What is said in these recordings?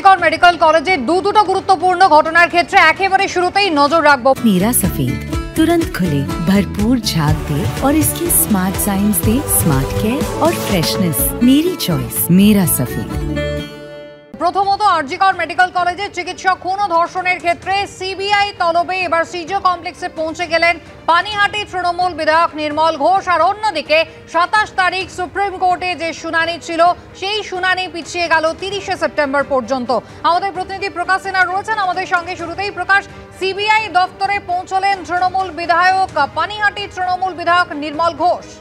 RG Kar medical कॉलेजे दुটো गुरुत्वपूर्ण घटनार क्षेत्रे एकेबारे शुरूतेई नजर राखबो। नीरा सफेद तुरंत खुले, भरपूर झाग दे और इसकी स्मार्ट साइंस दे स्मार्ट केयर और फ्रेशनेस। मेरी चॉइस मेरा सफेद। प्रथमत आरजीकर मेडिकल कॉलेजे चिकित्सक खून और धर्षणेर क्षेत्रे सीबीआई तलबे एबार सीजो कमप्लेक्से पहुंचे गेलेन पानीहाटी तृणमूल विधायक निर्मल घोष और अन्यदिके 27 तारीख सुप्रीम कोर्टे जे शुनानी छिलो सेई शुनानी पिछिए गेल 30 सेप्टेम्बर पर्यन्त। आमादेर प्रतिनिधि प्रकाश सिन्हा रयेछेन आमादेर संगे। शुरूतेई प्रकाश, सीबीआई दफ्तरे पौंछलेन तृणमूल विधायक पानीहाटी तृणमूल विधायक निर्मल घोष।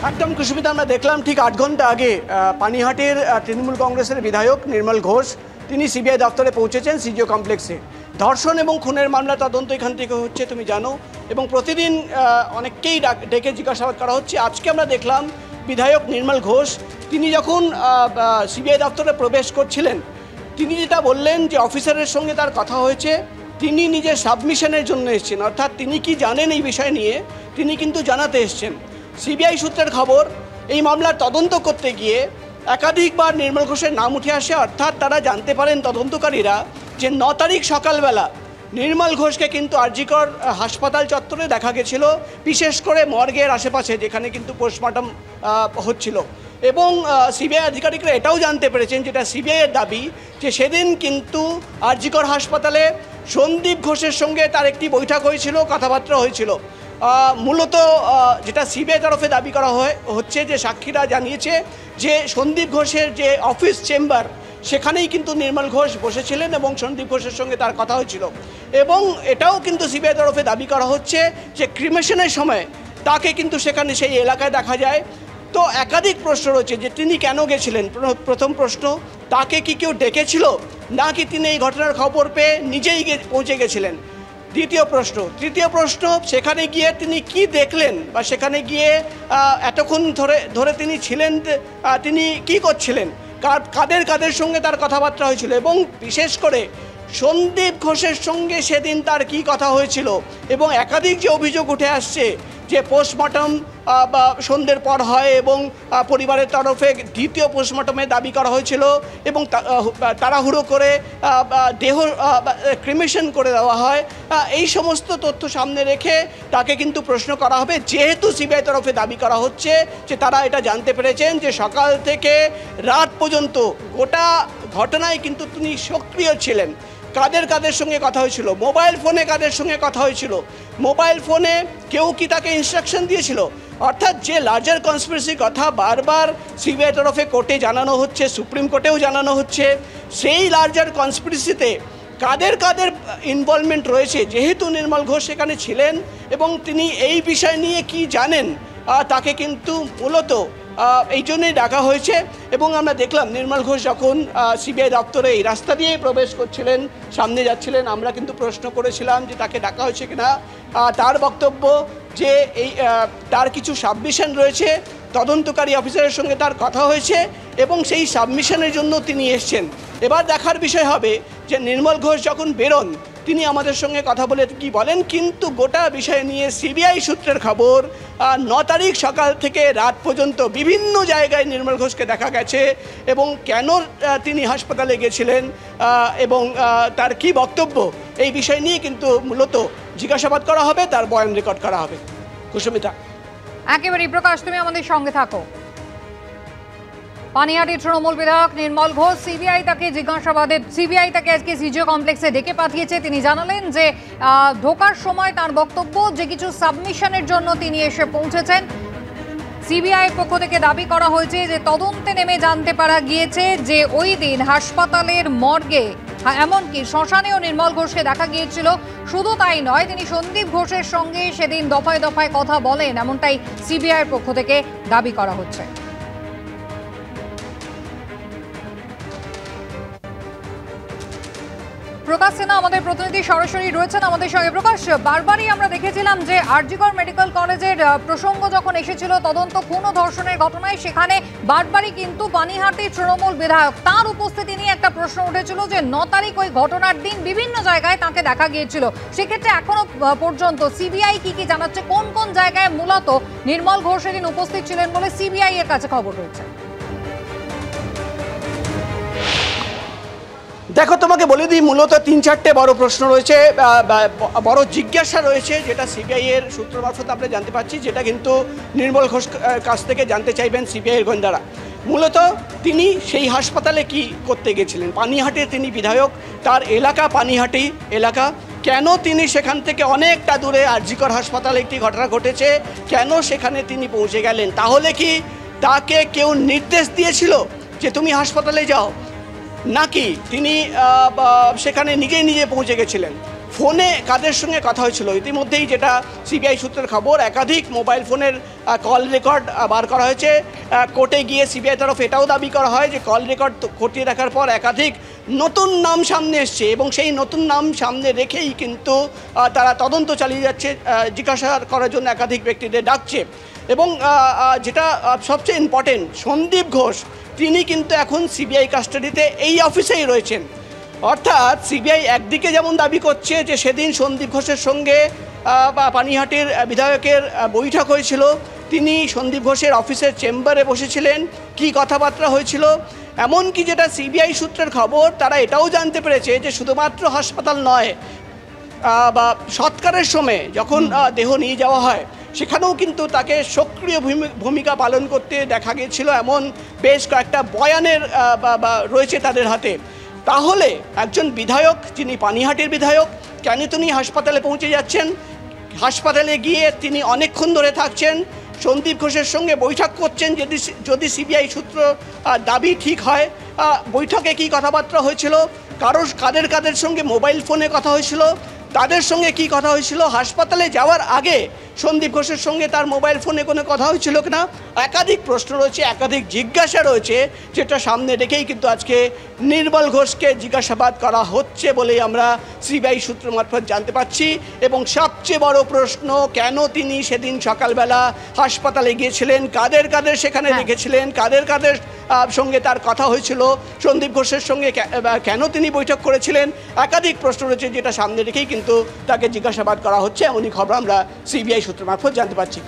एकदम कुसुमिता, আমরা দেখলাম ঠিক 8 ঘন্টা আগে পানিহাটির তৃণমূল কংগ্রেসের বিধায়ক নির্মল ঘোষ তিনি সিবিআই দপ্তরে পৌঁছেছেন সিজিও কমপ্লেক্সে। ধর্ষণ এবং খুনের মামলা তদন্ত এখান থেকে হচ্ছে তুমি জানো, এবং প্রতিদিন অনেককেই ডেকে জিজ্ঞাসাবাদ করা হচ্ছে। আজকে আমরা দেখলাম বিধায়ক নির্মল ঘোষ তিনি যখন সিবিআই দপ্তরে প্রবেশ করছিলেন তিনি যেটা বললেন যে অফিসারের সঙ্গে তার কথা হয়েছে, তিনি নিজের সাবমিশনের জন্য এসেছেন, অর্থাৎ তিনি কি জানেন এই বিষয় নিয়ে তিনি কিন্তু জানাতে এসেছেন। সিবিআই সূত্রের খবর, এই মামলার তদন্ত করতে গিয়ে একাধিকবার নির্মল ঘোষের নাম উঠে আসে, অর্থাৎ তারা জানতে পারেন তদন্তকারীরা যে 9 তারিখ সকালবেলা নির্মল ঘোষকে কিন্তু আরজিকর হাসপাতাল চত্বরে দেখা গেছিল, বিশেষ করে মর্গের আশেপাশে যেখানে কিন্তু পোস্টমর্টম হচ্ছিল। এবং সিবিআই আধিকারিকরা এটাও জানতে পেরেছেন, যেটা সিবিআইয়ের দাবি, যে সেদিন কিন্তু আরজিকর হাসপাতালে সন্দীপ ঘোষের সঙ্গে তার একটি বৈঠক হয়েছিল, কথাবার্তা হয়েছিল। মূলত যেটা সিবিআই তরফে দাবি করা হচ্ছে যে সাক্ষীরা জানিয়েছে যে সন্দীপ ঘোষের যে অফিস চেম্বার সেখানেই কিন্তু নির্মল ঘোষ বসেছিলেন এবং সন্দীপ ঘোষের সঙ্গে তার কথা হয়েছিল। এবং এটাও কিন্তু সিবিআই তরফে দাবি করা হচ্ছে যে ক্রিমেশনের সময় তাকে কিন্তু সেখানে সেই এলাকায় দেখা যায়। তো একাধিক প্রশ্ন রয়েছে যে তিনি কেন গেছিলেন। প্রথম প্রশ্ন, তাকে কি কেউ ডেকেছিল নাকি তিনি এই ঘটনার খবর পেয়ে নিজেই পৌঁছে গেছিলেন। তৃতীয় প্রশ্ন, সেখানে গিয়ে তিনি কি দেখলেন বা সেখানে গিয়ে এতক্ষণ ধরে তিনি ছিলেন, তিনি কি করছিলেন, কাদের সঙ্গে তার কথাবার্তা হয়েছিল, এবং বিশেষ করে সন্দীপ ঘোষের সঙ্গে সেদিন তার কি কথা হয়েছিল। এবং একাধিক যে অভিযোগ উঠে আসছে যে পোস্টমর্টম বা সন্ধ্যের পর হয় এবং পরিবারের তরফে দ্বিতীয় পোস্টমর্টমে দাবি করা হয়েছিল এবং তাড়াহুড়ো করে দেহ ক্রিমেশন করে দেওয়া হয়, এই সমস্ত তথ্য সামনে রেখে তাকে কিন্তু প্রশ্ন করা হবে। যেহেতু সিবিআই তরফে দাবি করা হচ্ছে যে তারা এটা জানতে পেরেছেন যে সকাল থেকে রাত পর্যন্ত গোটা ঘটনায় কিন্তু তিনি সক্রিয় ছিলেন। কাদের সঙ্গে কথা হয়েছিল, মোবাইল ফোনে কাদের সঙ্গে কথা হয়েছিল, মোবাইল ফোনে কেউ কি তাকে ইনস্ট্রাকশন দিয়েছিল, অর্থাৎ যে লার্জার কনস্পিরেসি কথা বারবার সিবিআই তরফে কোর্টে জানানো হচ্ছে, সুপ্রিম কোর্টেও জানানো হচ্ছে, সেই লার্জার কনস্পিরেসিতে কাদের ইনভলভমেন্ট রয়েছে। যেহেতু নির্মল ঘোষ সেখানে ছিলেন এবং তিনি এই বিষয় নিয়ে কি জানেন তাকে কিন্তু মূলত এই জন্যই ডাকা হয়েছে। এবং আমরা দেখলাম নির্মল ঘোষ যখন সিবিআই দপ্তরে এই রাস্তা দিয়েই প্রবেশ করছিলেন, সামনে যাচ্ছিলেন, আমরা কিন্তু প্রশ্ন করেছিলাম যে তাকে ডাকা হয়েছে কিনা। তার বক্তব্য যে এই তার কিছু সাবমিশন রয়েছে, তদন্তকারী অফিসারের সঙ্গে তার কথা হয়েছে এবং সেই সাবমিশনের জন্য তিনি এসছেন। এবার দেখার বিষয় হবে যে নির্মল ঘোষ যখন বেরোন তিনি আমাদের সঙ্গে কথা বলে কি বলেন। কিন্তু গোটা বিষয় নিয়ে সিবিআই সূত্রের খবর 9 তারিখ সকাল থেকে রাত পর্যন্ত বিভিন্ন জায়গায় নির্মল ঘোষকে দেখা গেছে এবং কেন তিনি হাসপাতালে গেছিলেন এবং তার কি বক্তব্য এই বিষয় নিয়ে কিন্তু মূলত জিজ্ঞাসাবাদ করা হবে, তার বয়ান রেকর্ড করা হবে। কুসুমিতা, একেবারে প্রকাশ, তুমি আমাদের সঙ্গে থাকো। পানিহাটি তৃণমূল বিধায়ক নির্মল ঘোষ সিবিআই তাকে আজকে সিজিও কমপ্লেক্সে ডেকে পাঠিয়েছে। তিনি জানালেন যে ঢোকার সময় তার বক্তব্য যে কিছু সাবমিশনের জন্য তিনি এসে পৌঁছেছেন। সিবিআই পক্ষ থেকে দাবি করা হয়েছে যে তদন্তে নেমে জানতে পারা গিয়েছে যে ওই দিন হাসপাতালের মর্গে এমনকি শ্মশানেও নির্মল ঘোষকে দেখা গিয়েছিল। শুধু তাই নয়, তিনি সন্দীপ ঘোষের সঙ্গে সেদিন দফায় দফায় কথা বলেন, এমনটাই সিবিআইয়ের পক্ষ থেকে দাবি করা হচ্ছে। প্রকাশ সিনহা আমাদের প্রতিনিধি সরাসরি রয়েছেন আমাদের সঙ্গে। প্রকাশ, বারবারই আমরা দেখেছিলাম যে আরজিকর মেডিকেল কলেজের প্রসঙ্গ যখন এসেছিল তদন্ত খুন ও ধর্ষণের ঘটনায়, সেখানে বারবারই কিন্তু পানিহাটির তৃণমূল বিধায়ক তার উপস্থিতি নিয়ে একটা প্রশ্ন উঠেছিল যে 9 তারিখ ওই ঘটনার দিন বিভিন্ন জায়গায় তাকে দেখা গিয়েছিল। সেক্ষেত্রে এখনো পর্যন্ত সিবিআই কি জানাচ্ছে, কোন কোন জায়গায় মূলত নির্মল ঘোষ সেদিন উপস্থিত ছিলেন বলে সিবিআই এর কাছে খবর রয়েছে? দেখো, তোমাকে বলে দিই, মূলত 3-4টে বড় প্রশ্ন রয়েছে, বড় জিজ্ঞাসা রয়েছে, যেটা সিবিআই এর সূত্র মারফত আমরা জানতে পারছি, যেটা কিন্তু নির্মল ঘোষ কাছ থেকে জানতে চাইবেন সিবিআই এর গোয়েন্দারা। মূলত তিনি সেই হাসপাতালে কি করতে গেছিলেন? পানিহাটির তিনি বিধায়ক, তার এলাকা পানিহাটি এলাকা, কেন তিনি সেখান থেকে অনেকটা দূরে আরজিকর হাসপাতালে একটি ঘটনা ঘটেছে, কেন সেখানে তিনি পৌঁছে গেলেন? তাহলে কি তাকে কেউ নির্দেশ দিয়েছিল যে তুমি হাসপাতালে যাও, নাকি তিনি সেখানে নিজে পৌঁছে গেছিলেন? ফোনে কাদের সঙ্গে কথা হয়েছিল? ইতিমধ্যেই যেটা সিবিআই সূত্রের খবর, একাধিক মোবাইল ফোনের কল রেকর্ড বার করা হয়েছে। কোর্টে গিয়ে সিবিআই তরফ এটাও দাবি করা হয় যে কল রেকর্ড খতিয়ে দেখার পর একাধিক নতুন নাম সামনে এসছে এবং সেই নতুন নাম সামনে রেখেই কিন্তু তারা তদন্ত চালিয়ে যাচ্ছে, জিজ্ঞাসা করার জন্য একাধিক ব্যক্তিদের ডাকছে। এবং যেটা সবচেয়ে ইম্পর্টেন্ট, সন্দীপ ঘোষ তিনি কিন্তু এখন সিবিআই কাস্টাডিতে এই অফিসেই রয়েছেন। অর্থাৎ সিবিআই একদিকে যেমন দাবি করছে যে সেদিন সন্দীপ ঘোষের সঙ্গে পানিহাটির বিধায়কের বৈঠক হয়েছিল, তিনি সন্দীপ ঘোষের অফিসের চেম্বারে বসেছিলেন, কি কথাবার্তা হয়েছিল, এমনকি যেটা সিবিআই সূত্রের খবর, তারা এটাও জানতে পেরেছে যে শুধুমাত্র হাসপাতাল নয়, বা সৎকারের সময় যখন দেহ নিয়ে যাওয়া হয় সেখানেও কিন্তু তাকে সক্রিয় ভূমিকা পালন করতে দেখা গিয়েছিল, এমন বেশ কয়েকটা বয়ানের রয়েছে তাদের হাতে। তাহলে একজন বিধায়ক, যিনি পানিহাটির বিধায়ক, কেন তিনি হাসপাতালে পৌঁছে যাচ্ছেন? হাসপাতালে গিয়ে তিনি অনেকক্ষণ ধরে থাকছেন, সন্দীপ ঘোষের সঙ্গে বৈঠক করছেন, যদি সিবিআই সূত্র দাবি ঠিক হয়। বৈঠকে কি কথাবার্তা হয়েছিল, কাদের সঙ্গে মোবাইল ফোনে কথা হয়েছিল, তাদের সঙ্গে কি কথা হয়েছিল, হাসপাতালে যাওয়ার আগে সন্দীপ ঘোষের সঙ্গে তার মোবাইল ফোনে কোনো কথা হয়েছিল কিনা, একাধিক প্রশ্ন রয়েছে, একাধিক জিজ্ঞাসা রয়েছে, যেটা সামনে রেখেই কিন্তু আজকে নির্মল ঘোষকে জিজ্ঞাসাবাদ করা হচ্ছে বলেই আমরা সিবিআই সূত্র মারফত জানতে পারছি। এবং সবচেয়ে বড় প্রশ্ন, কেন তিনি সেদিন সকালবেলা হাসপাতালে গিয়েছিলেন, কাদের সেখানে দেখেছিলেন, কাদের সঙ্গে তার কথা হয়েছিল, সন্দীপ ঘোষের সঙ্গে কেন তিনি বৈঠক করেছিলেন, একাধিক প্রশ্ন রয়েছে, যেটা সামনে রেখেই কিন্তু তাকে জিজ্ঞাসাবাদ করা হচ্ছে, এমনই খবর আমরা সিবিআই সূত্র মারফত জানতে পারছি।